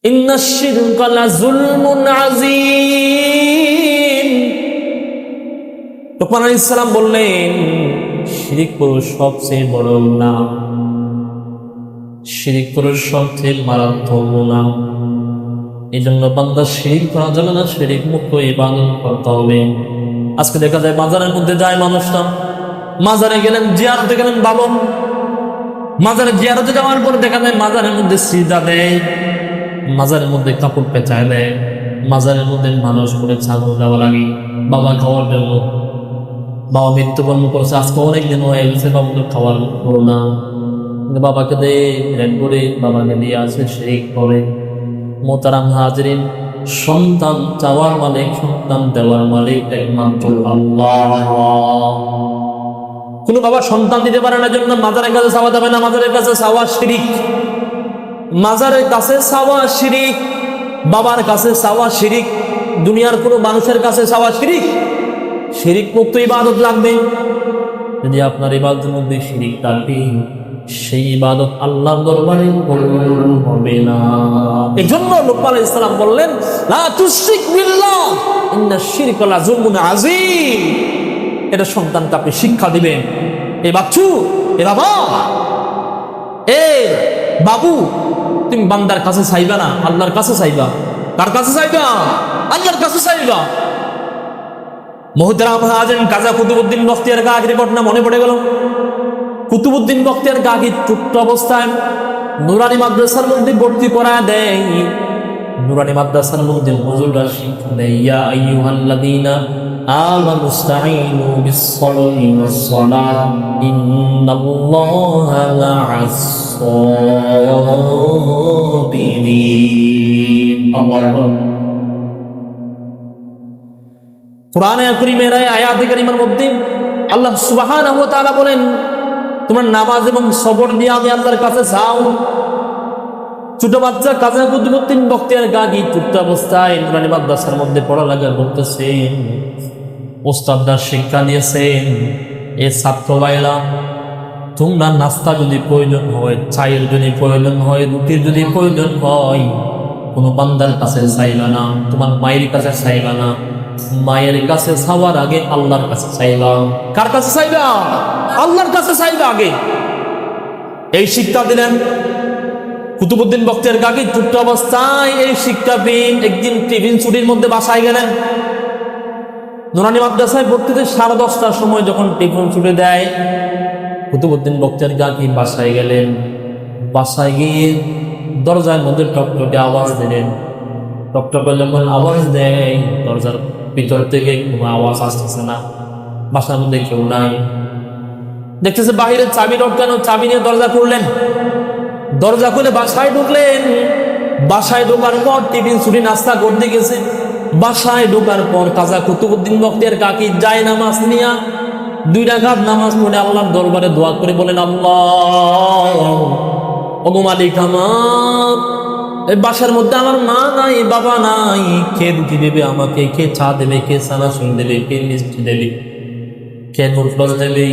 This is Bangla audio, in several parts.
ইন্নাশ শিরকা লাযুলমুন আযীম। লোকমান আলাইহিস সালাম বললেন, শিরিক করো সবচেয়ে বড় গুনাহ, শিরিক করো সবচেয়ে মারাত্মক গুনাহ। এই জন্য বান্দা শিরিক করা যাবে না, শিরিক মুক্ত ইবাদত করতে হবে। আজকে দেখা যায় মাজারের মধ্যে যায় মানুষটা, মাজারে গেলেন, জিয়ারতে গেলেন, বাবা মাজারে জিয়ারতে যাওয়ার পরে দেখা যায় মাজারের মধ্যে সিজদা দেয়, মাজারের মধ্যে কাপড় পেঁচায় দেয়, মাজারের মধ্যে মানুষ করে ছাগল দেওয়া লাগে বাবা খাওয়ার জন্য। বাবা মৃত্যুবরণ করছে, আজকে অনেকদিন হয়ে গেছে, বাবাকে খাওয়ার করো না, কিন্তু বাবাকে দিয়ে রেড করে বাবাকে দিয়ে আসে শিরিক করে। মোহতারাম হাজরিন, সন্তান চাওয়ার মালিক, সন্তান দেওয়ার মালিক একমাত্র আল্লাহ। কোন বাবা সন্তান দিতে পারে না, জন্য মাজারের কাছে চাওয়া যাবে না। মাজারের কাছে চাওয়া শিরিক, মাজারের কাছে চাওয়া শিরিক, বাবার কাছে চাওয়া শিরিক, দুনিয়ার কোনো মানুষের কাছে চাওয়া শিরিক। শিরিক মুক্ত ইবাদত লাগবে। যদি আপনার ইবাদতের মধ্যে শিরিক থাকবে, সেই ইবাদত আল্লাহর দরবারে কবুল হবে না। এজন্য লোকমান আলাইহিস সালাম বললেন, লা তুশরিক বিল্লাহ ইন্নাশ শিরকা লাযুলমুন আযীম। এটা সন্তানকে আপনি শিক্ষা দিবেন। এই বাচ্চু, এ বাবা, এ বাবু, তুমি বান্দার কাছে চাইবা না, আল্লাহর কাছে চাইবা। কার কাছে চাইবা? আল্লাহর কাছে চাইবা। মুহতারাম হাজরিন, কাজা কুতুবউদ্দিন বখতিয়ার কাকির ঘটনা মনে পড়ে গেল। কুতুবউদ্দিন বখতিয়ার কাকি ছোট্ট অবস্থায় নুরানি মাদ্রাসার মধ্যে ভর্তি করা দেয়। নুরানি মাদ্রাসার মধ্যে হুজুররা শিক্ষা দেয়, ইয়া আইয়ুহাল্লাযীনা আমানুস্তাঈনু বিস-সাবরি ওয়াস-সালাহ ইন্নাল্লাহা মা'আস-সাবিরিন। কুরআনে কারীমের আয়াতে কারীমার মধ্যে আল্লাহ সুবহানাহু ওয়া তাআলা বলেন, তোমরা নামাজ এবং সবর দিয়ে আমি আল্লাহর কাছে চাও। ছোট বাচ্চা কাজা কুতুবউদ্দিন বখতিয়ার কাকি ছোট্ট অবস্থায় নুরানি মাদ্রাসার মধ্যে পড়ালেখা করতেছেন। ওস্তাদরা শিক্ষা দিয়েছেন, এ ছাত্র ভাইরা, তোমরা নাস্তা যদি প্রয়োজন হয়, চায়ের যদি প্রয়োজন হয়, রুটির যদি প্রয়োজন হয়, কোনো বান্দার কাছে চাইবা না, তোমার মায়ের কাছে চাইবা না। মায়ের কাছে চাওয়ার আগে আল্লাহর কাছে চাইবা। কার কাছে চাইবা? আল্লাহর কাছে চাইবা আগে। এই শিক্ষা দিলেন কুতুবউদ্দিন বখতিয়ার কাকি ছোট্ট অবস্থায়। এই শিক্ষা পেয়ে একদিন টিফিন ছুটির মধ্যে বাসায় গেলেন। নুরানি মাদ্রাসায় ভর্তিতে 10:30টার সময় যখন টিফিন ছুটি দেয়, কুতুবউদ্দিন বখতিয়ার কাকি বাসায় গেলেন। বাসায় গিয়ে দরজার মধ্যে টকটকে আওয়াজ দিলেন। টকটকে যখন আওয়াজ দেয়, দরজার ভিতর থেকে কোনো আওয়াজ আসতেছে না, বাসার মধ্যে কেউ নাই। দেখতেছে বাহিরে চাবি লটকানো, চাবি নিয়ে দরজা খুললেন। দরজা খুলে বাসায় ঢুকলেন। বাসায় ঢোকার পর টিফিন ছুটি নাস্তা করতে গেছে। বাসায় ঢোকার পর কাজা কুতুবউদ্দিন বখতিয়ার কাকি যায় নামাজ নিয়া 2 রাকাত নামাজ পড়ে আল্লাহর দরবারে দোয়া করে বলেন, আল্লাহ, ওগো মালিক আমার, এই বাসার মধ্যে আমার মা নাই, বাবা নাই, কে রুটি দেবে আমাকে, কে চা দেবে, কে চানাচুর দেবে, কে মিষ্টি দেবে, কে নুরফল দেবে?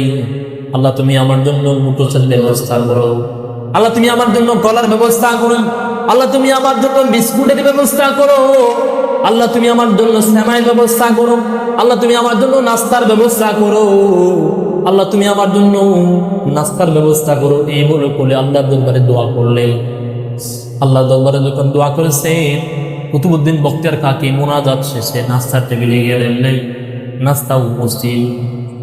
আল্লাহ, তুমি আমার জন্য মুঠোচের ব্যবস্থা করো। আল্লাহ, তুমি আমার জন্য কলার ব্যবস্থা করো। আল্লাহ, তুমি আমার জন্য বিস্কুটের ব্যবস্থা করো। আল্লাহ, তুমি আমার জন্য সেমাইয়ের ব্যবস্থা করো। আল্লাহ, তুমি আমার জন্য নাস্তার ব্যবস্থা করো। আল্লাহ, তুমি আমার জন্য নাস্তার ব্যবস্থা করো। এই বলে বলে আল্লাহর দরবারে দোয়া করলেন। আল্লাহ দরবারে যখন দোয়া করেছেন, কুতুবউদ্দিন বখতিয়ার কাকি মোনাজাত শেষে নাস্তার টেবিলে গেলেন। নাস্তা উপস্থিত,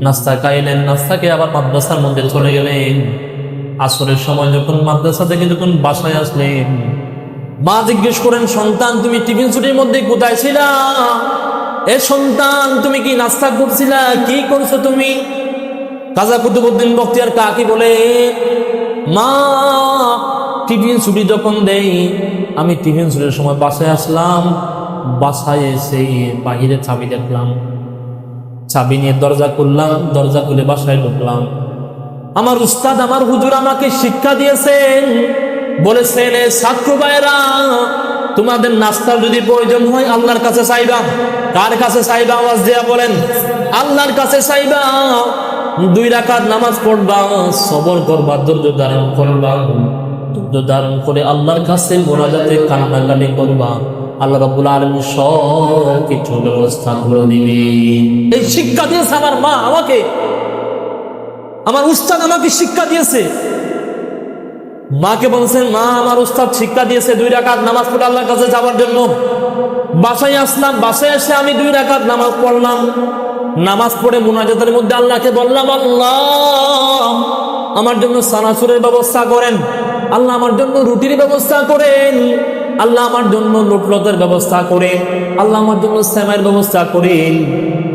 নাস্তা খাইলেন। নাস্তাকে আবার মাদ্রাসার মধ্যে চলে গেলেন। আসরের সময় যখন মাদ্রাসা থেকে যখন বাসায় আসলেন, মা জিজ্ঞেস করেন, সন্তান, তুমি টিফিন ছুটির মধ্যে কোথায় ছিলা? এ সন্তান, তুমি কি নাস্তা করছিলা? কি করছো তুমি? কাজা কুতুবউদ্দিন বখতিয়ার কাকি বলে, মা, টিফিন ছুটি যখন দেই, আমি টিফিন ছুটির সময় বাসায় আসলাম। বাসায় এসে বাহিরে চাবি দেখলাম, চাবি নিয়ে দরজা খুললাম, দরজা খুলে বাসায় ঢুকলাম। আমার উস্তাদ, আমার হুজুর আমাকে শিক্ষা দিয়েছেন, বলেছেন, এ ছাত্র ভাইরা, তোমাদের নাস্তার যদি প্রয়োজন হয় আল্লাহর কাছে চাইবা। কার কাছে চাইবা? আওয়াজ দিয়া বলেন, আল্লাহর কাছে চাইবা। 2 রাকাত নামাজ পড়বা, সবর করবা, ধৈর্য ধারণ করবা। ধৈর্য ধারণ করে আল্লাহর কাছে মোনাজাতে কান্নাকাটি করবা, আল্লাহ রাব্বুল আলামিন সব কিছু ব্যবস্থা করে দিবেন। এই শিক্ষা দিয়েছে আমার মা আমাকে, আমার উস্তাদ আমাকে শিক্ষা দিয়েছে। মাকে বলছেন, মা আমার উস্তাদ শিক্ষা দিয়েছে 2 রাকাত নামাজ পড়ে আল্লাহর কাছে যাওয়ার জন্য। বাসায় আসলাম, বাসায় এসে আমি 2 রাকাত নামাজ পড়লাম। নামাজ পড়ে মুনাজাতের মধ্যে আল্লাহকে বললাম, আল্লাহ আমার জন্য সানাসুরের ব্যবস্থা করেন, আল্লাহ আমার জন্য রুটির ব্যবস্থা করেন, আল্লাহ আমার জন্য লোটলতের ব্যবস্থা করেন, আল্লাহ আমার জন্য সেমাইয়ের ব্যবস্থা করেন,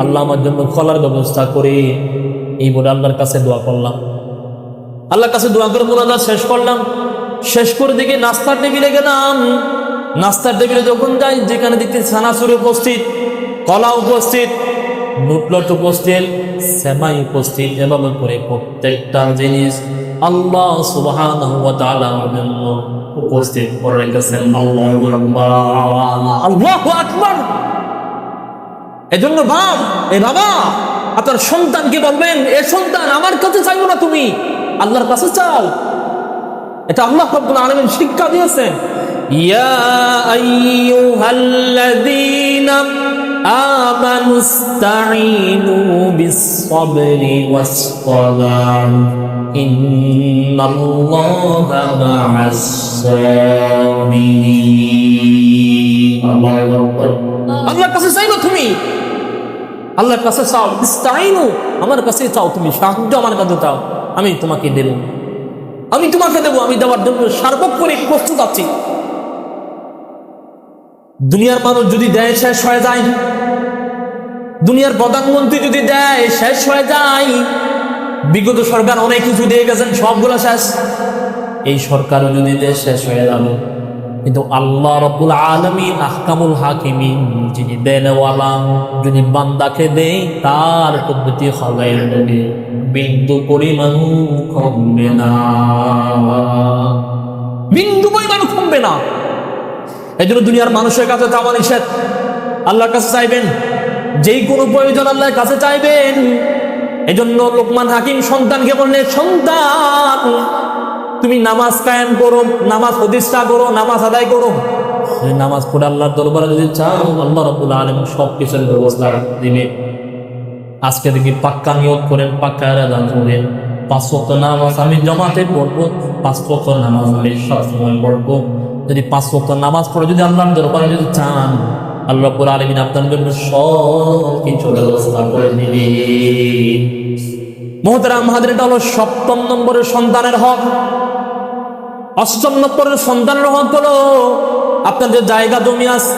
আল্লাহ আমার জন্য খলার ব্যবস্থা করে। এই বলে আল্লাহর কাছে দোয়া করলাম। আল্লাহর কাছে দোয়া করে মুনাজাত শেষ করলাম। শেষ করে দিকে নাস্তার টেবিলে গেলাম। নাস্তার টেবিলে যখন যাই, যেখানে দেখতে সানাসুর উপস্থিত, কলা উপস্থিত, নুটলট উপস্থিত, সেমাই উপস্থিত, এভাবে করে প্রত্যেকটা জিনিস আল্লাহ সুবহানাহু ওয়া তাআলার জন্য উপস্থিত করে রেখেছেন। আল্লাহু আকবার, আল্লাহু আকবার। এজন্য বাবা আপনার সন্তানকে বলবেন, এ সন্তান আমার কাছে চাইবো না, তুমি আল্লাহর কাছে চাও। এটা আল্লাহ রাব্বুল আলামিন শিক্ষা দিয়েছেন। ইয়া আইয়ুহাল্লাযীনা আমানুস্তাঈনু বিস-সাবরি ওয়াস-সালাহ ইন্নাল্লাহা মা'আস-সাবিরিন। আল্লাহর কাছে চাইবো, তুমি আল্লাহর কাছে চাও। ইস্তাঈনু, আমার কাছে চাও, তুমি সাহায্য আমার কাছে চাও, আমি তোমাকে দেব, আমি তোমাকে দেব, আমি দেওয়ার জন্য সার্বক্ষণিক প্রস্তুত আছি। দুনিয়ার মানুষ যদি দেয় শেষ হয়ে যায়, দুনিয়ার প্রধানমন্ত্রী যদি দেয় শেষ হয়ে যায়, বিগত সরকার অনেক কিছু দিয়ে গেছেন, সবগুলো শেষ। এই সরকারও যদি দেয় শেষ হয়ে যাবে, কিন্তু আল্লাহ রাব্বুল আলামিন আহকামুল হাকিমিন, যিনি দেনওয়ালা, যিনি বান্দাকে দেয় তার পদ্ধতি হবে বিন্দু পরিমাণ কমবে না, বিন্দু পরিমাণ কমবে না। এই জন্য দুনিয়ার মানুষের কাছে চাওয়া নিষেধ। আল্লাহর কাছে চাইবেন, যেই কোনো প্রয়োজন আল্লাহর কাছে চাইবেন। এই জন্য লোকমান হাকিম সন্তানকে বললেন, সন্তান তুমি নামাজ কায়েম করো, নামাজ প্রতিষ্ঠা করো, নামাজ আদায় করো। নামাজ পড়ে আল্লাহর দরবারে যদি চাও, আল্লাহ রাব্বুল আলামিন সব কিছুর ব্যবস্থা দিবে। আজকে দেখি পাক্কা নিয়ত করেন, পাক্কা আদান করেন, 5 ওয়াক্ত নামাজ আমি জামাতে পড়বো, 5 ওয়াক্ত নামাজ আমি সবসময় পড়বো। যদি 5 ওয়াক্ত নামাজ পড়ে যদি আল্লাহর দরবারে যদি চান, আল্লাহ রাব্বুল আলামিন আপনার জন্য সব কিছু ব্যবস্থা করে দিবেন। মুহতারাম হাজরিন, এটা হলো 7ম নম্বরের সন্তানের হক। 8ম নম্বরের সন্তানের হক হলো আপনার যে জায়গা জমি আছে,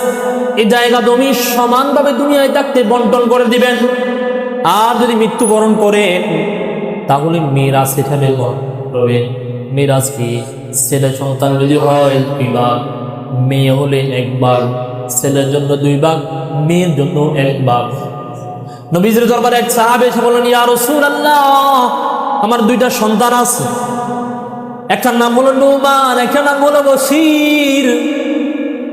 এই জায়গা জমি সমানভাবে দুনিয়ায় থাকতে বন্টন করে দিবেন। আর যদি মৃত্যুবরণ করেন, তাহলে মিরাস এখানে করবেন। মিরাস কি? ছেলে সন্তান যদি হয় 2 ভাগ, মেয়ে হলে 1 ভাগ, ছেলের জন্য 2 ভাগ, মেয়ের জন্য 1 ভাগ। নবীজির দরবারে এক সাহাবী এসে বললেন, ইয়া রাসূলুল্লাহ, আমার 2টা সন্তান আছে, একটার নাম হলো নুমান, একটার নাম হলো বশীর।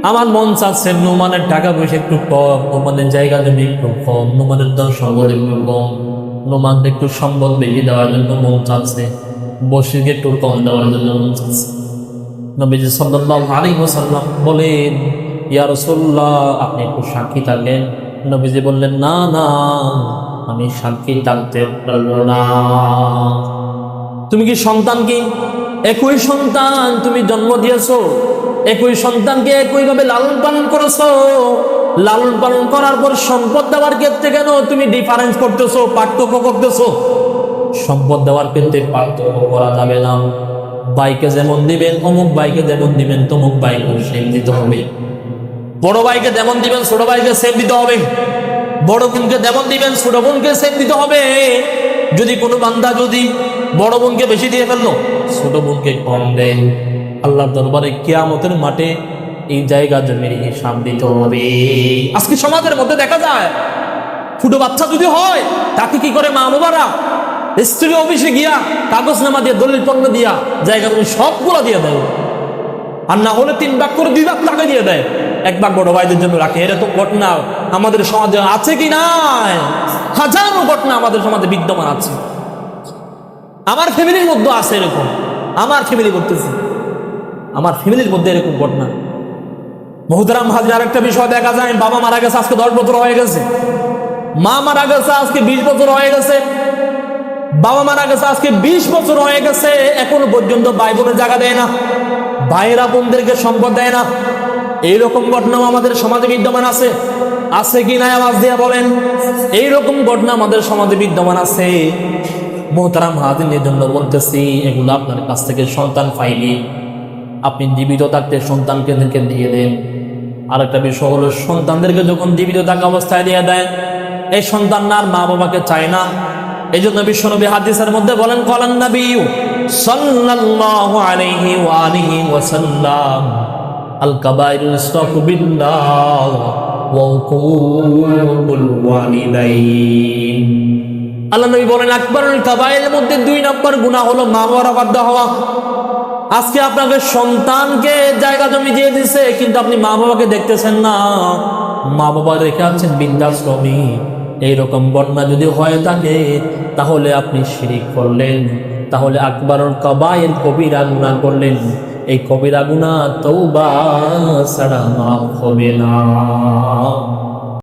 আমার মন চাচ্ছে নুমানের টাকা পয়সা একটু কম, নুমানের জায়গা জমি একটু কম, নুমানের ধন সম্পদ একটু কম, নুমানকে একটু সম্পদ বেশি দেওয়ার জন্য মন চাচ্ছে, বশীরকে একটু কম দেওয়ার জন্য মন চাচ্ছে। নবীজি সাল্লাল্লাহু আলাইহি ওয়াসাল্লাম বলেন, ইয়া রাসূলুল্লাহ, আপনি একটু সাক্ষী থাকেন। নবীজি বললেন, না না, আমি সাক্ষী থাকতে পারবো না। তুমি কি সন্তান কি একই সন্তান তুমি জন্ম দিয়েছো, একই সন্তানকে একইভাবে লালন পালন করেছো, লালন পালন করার পর সম্পদ দেওয়ার ক্ষেত্রে কেন তুমি ডিফারেন্স করতেছো, পার্থক্য করতেছো? সম্পদ দেওয়ার ক্ষেত্রে পার্থক্য করা যাবে না। ভাইকে যেমন দিবেন অমুক ভাইকে যেমন দিবেন তমুক ভাইকে সেম দিতে হবে। বড় ভাইকে যেমন দিবেন ছোট ভাইকে সেম দিতে হবে। বড় বোনকে যেমন দিবেন ছোট বোনকে সেম দিতে হবে। যদি কোনো বান্দা যদি বড় বোনকে বেশি দিয়ে ফেললো, ছোট বোনকে কম দেন, আল্লাহর দরবারে কিয়ামতের মাঠে এই জায়গা জমির হিসাব দিতে হবে। আজকে সমাজের মধ্যে দেখা যায়, ছোট বাচ্চা যদি হয় তাকে কি করে মা বাবারা স্ত্রী অফিসে গিয়া কাগজনামা দিয়ে দলিল পণ্য দিয়া জায়গা জমি সবগুলো দিয়ে দেয়, আর না হলে 3 ভাগ করে 2 ভাগ টাকা দিয়ে দেয়, 1 ভাগ বড় ভাইদের জন্য রাখে। এটা তো ঘটনা আমাদের সমাজে আছে কি নাই? হাজারো ঘটনা আমাদের সমাজে বিদ্যমান আছে। আমার ফ্যামিলির মধ্যে আছে এরকম, আমার ফ্যামিলি করতেছি। আমার ফ্যামিলির মধ্যে এরকম ঘটনা। মুহতারাম হাজির, আরেকটা বিষয় দেখা যায়, বাবা মারা গেছে আজকে 10 বছর হয়ে গেছে, মা মারা গেছে আজকে 20 বছর হয়ে গেছে, বাবা মারা গেছে আজকে 20 বছর হয়ে গেছে, এখনো পর্যন্ত ভাই বোনের জায়গা দেয় না, ভাইয়েরা বোনদেরকে সম্পদ দেয় না। এইরকম ঘটনাও আমাদের সমাজে বিদ্যমান আছে, আছে কি না আওয়াজ দিয়ে বলেন? এইরকম ঘটনা আমাদের সমাজে বিদ্যমান আছে। মুহতারাম হাজিরের জন্য বলতেছি, এগুলো আপনার কাছ থেকে সন্তান পাইলে আপনি জীবিত থাকতে সন্তানকে দিয়ে দেন। আরেকটা বিষয় হলো, সন্তানদেরকে যখন জীবিত থাকা অবস্থায় দিয়ে দেয়, এই সন্তান আর মা বাবাকে চায় না। এই জন্য বিশ্বনবী হাদিসের মধ্যে বলেন, ক্বালান নবী সাল্লাল্লাহু আলাইহি ওয়া আলিহি ওয়াসাল্লাম, আল কাবাইরুল ইশরাকু বিল্লাহ ওয়া উকুকুল ওয়ালিদাইন। আল্লাহ নবী বলেন, আকবারুল কাবাইরের মধ্যে 2 নম্বর গুনাহ হলো মা বাবার অবাধ্য হওয়া। আজকে আপনাকে সন্তানকে জায়গা জমি দিয়ে দিছে, কিন্তু আপনি মা বাবাকে দেখতেছেন না, মা বাবা রেখে আছেন বৃদ্ধাশ্রমে। এইরকম বন্যা যদি হয়ে থাকে তাহলে আপনি শিরিক করলেন, তাহলে আকবারুল কাবায়ের কবিরা গুনাহ করলেন। এই কবিরা গুনাহ তওবা ছাড়া মাফ হবে না।